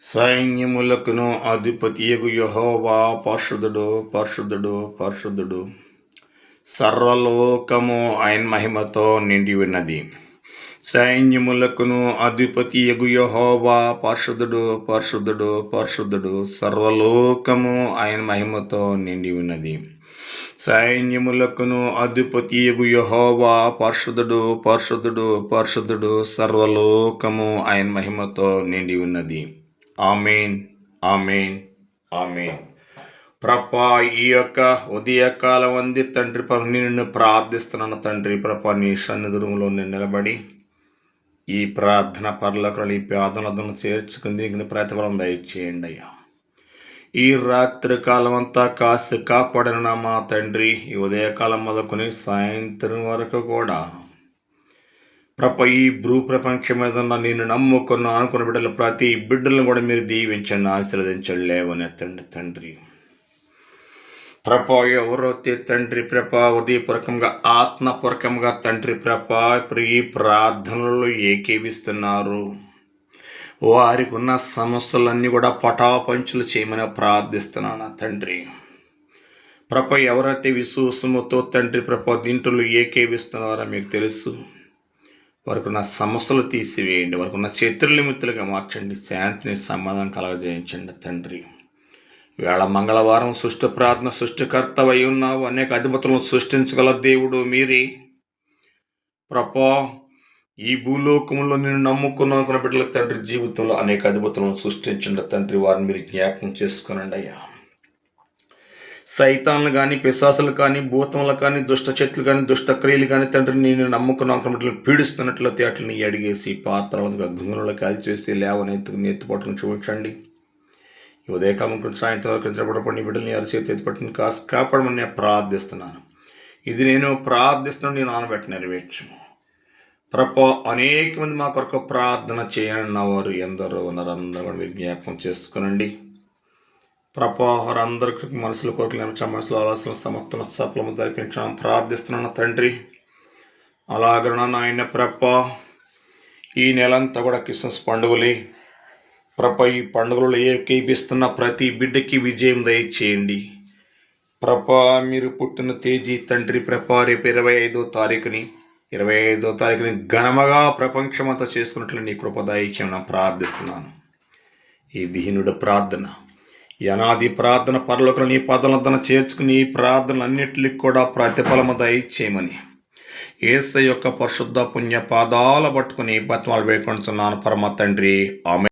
సైన్యములకును అధిపతియగు యెహోవా పరిశుద్ధుడు పరిశుద్ధుడు పరిశుద్ధుడు. సర్వలోకము ఆయన మహిమతో నిండి ఉన్నది. సైన్యములకును అధిపతియగు యెహోవా పరిశుద్ధుడు పరిశుద్ధుడు పరిశుద్ధుడు. సర్వలోకము ఆయన మహిమతో నిండి ఉన్నది. సైన్యములకును అధిపతియగు యెహోవా పరిశుద్ధుడు పరిశుద్ధుడు పరిశుద్ధుడు. సర్వలోకము ఆయన మహిమతో నిండి ఉన్నది. ఆమేన్ ఆమేన్ ఆమేన్. ప్రభా, ఈ యొక్క ఉదయకాలం అంది తండ్రి నిన్ను ప్రార్థిస్తున్నాను తండ్రి. ప్రభా, నీ సన్నిధిలో నేను నిలబడి ఈ ప్రార్థన పరలోకంలో నీ పేదలను చేర్చుకుంది ప్రతిఫలం దయచేయండి అయ్యా. ఈ రాత్రి కాలం అంతా కాసి కాపాడిన మా తండ్రి, ఈ ఉదయకాలం మొదలుకొని సాయంత్రం వరకు కూడా ప్రభా, ఈ భూ ప్రపంచం మీద నేను నమ్ముకున్న అనుకున్న బిడ్డలు ప్రతి బిడ్డలను కూడా మీరు దీవించండి, ఆశీర్వదించండి, లేవనెత్తండి తండ్రి. ప్రభా, ఎవరైతే తండ్రి ప్రభా హృదయపూర్వకంగా ఆత్మపూర్వకంగా తండ్రి ప్రభా ఇప్పుడు ఈ ప్రార్థనలు ఏకీవిస్తున్నారు, వారికి ఉన్న సమస్యలన్నీ కూడా పటాపంచులు చేయమని ప్రార్థిస్తున్నాను తండ్రి. ప్రభా, ఎవరైతే విశ్వాసముతో తండ్రి ప్రభా దీంట్లో ఏకీవిస్తున్నారో మీకు తెలుసు. వారికి ఉన్న సమస్యలు తీసివేయండి, వారికి ఉన్న చతుర్నిమిత్తులుగా మార్చండి, శాంతిని సమాధానం కలగజేయించండి తండ్రి. వేళ మంగళవారం సృష్టి ప్రార్థన సృష్టికర్తవై ఉన్నావు, అనేక అద్భుతాలను సృష్టించగల దేవుడు మీరే ప్రభా. ఈ భూలోకంలో నేను నమ్ముకున్న బిడ్డల తండ్రి జీవితంలో అనేక అద్భుతాలను సృష్టించండి తండ్రి. వారిని మీరు జ్ఞాపకం చేసుకోనండి అయ్యా. సైతాన్లు కానీ, పిశాసులు కానీ, భూతములు కానీ, దుష్ట చెట్లు కానీ, దుష్ట క్రియలు కానీ తండ్రి నేను నమ్ముకున్న బిడ్డలు పీడిస్తున్నట్లయితే అట్లని అడిగేసి పాత్రలను అగ్నిలో కాల్చివేసి లేవనెత్తుకుని ఎత్తుపట్టును చూపించండి. ఈ ఉదయకాలం గురించి సాయంత్రం వరకు నిద్రపడపడిన బిడ్డల్ని అరిచేతి ఎత్తుపట్టుని కాపాడమని నేను ప్రార్థిస్తున్నాను. ఇది నేను ప్రార్థిస్తున్నాను, నేను ఆనబెట్టి నెరవేర్చు ప్రభా. అనేక మంది మా కొరకు ప్రార్థన చేయన్న వారు ఎందరో ఉన్నారు, అందరూ కూడా మీరు జ్ఞాపకం చేసుకునండి ప్రభా. వారందరికీ మనసుల కోరికలు మనసులో ఆలోచన సమర్థన సఫలము జరిపించడం ప్రార్థిస్తున్నాను తండ్రి. అలాగన నాయన ప్రభా, ఈ నెలంతా కూడా క్రిస్మస్ పండుగలే ప్రభా. ఈ పండుగలలో ఏకీపిస్తున్న ప్రతి బిడ్డకి విజయం దయచేయండి ప్రభా. మీరు పుట్టిన తేదీ తండ్రి ప్రభా రేపు 25వ తారీఖుని ఘనముగా ప్రపంచమంతా చేసుకున్నట్లు నీ కృప దయచేయమని ప్రార్థిస్తున్నాను. ఈ దీనుడు ప్రార్థన, ఈ అనాది ప్రార్థన పరలోకంలో నీ పదలంతా చేర్చుకుని ఈ ప్రార్థనలన్నింటికి కూడా ప్రతిఫలము దయచేయమని యేసయ్య యొక్క పరిశుద్ధ పుణ్య పాదాల పట్టుకుని బతిమాలు వేడుకుంటున్నాను పరమ తండ్రి. ఆమె